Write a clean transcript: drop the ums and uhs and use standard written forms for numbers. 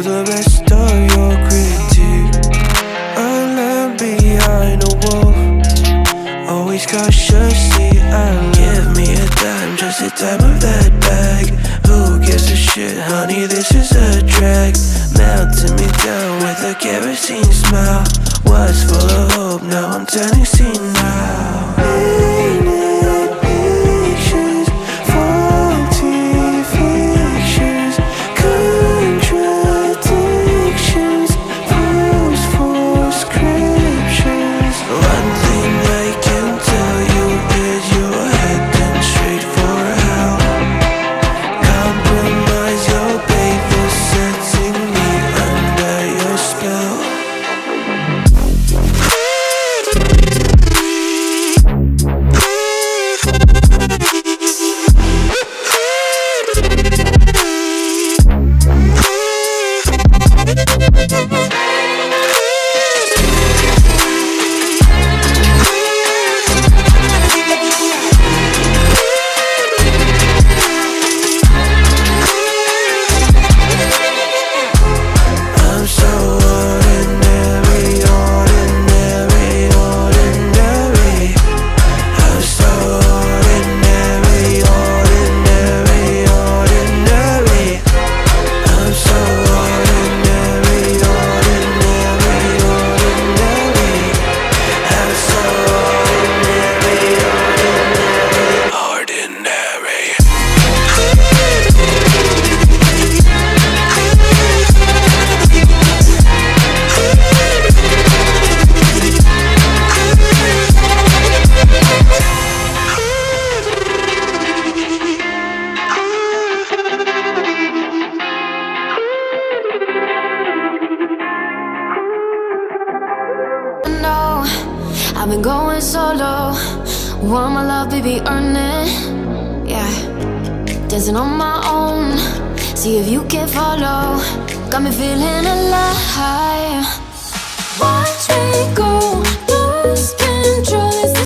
to the best of your critique. A lamb behind a wall, always cautiously alert. Give me a dime, just a dime of that bag. Who gives a shit, honey, this is a drag. Melting me down with a kerosene smile. Was full of hope, now I'm turning senile. Painted pictures, faulty fictions, contradictions, false prescriptions. One thing I can tell you is you're heading straight for hell. Compromise your babe for setting me under your spell. I'm so ordinary, ordinary, ordinary. I'm so ordinary, ordinary, ordinary. I'm so ordinary, ordinary, ordinary. I'm so ordinary, ordinary, No, I've been going solo. Want my love, baby, earn it. Yeah, dancing on my own. See if you can follow. Got me feeling alive. Watch me go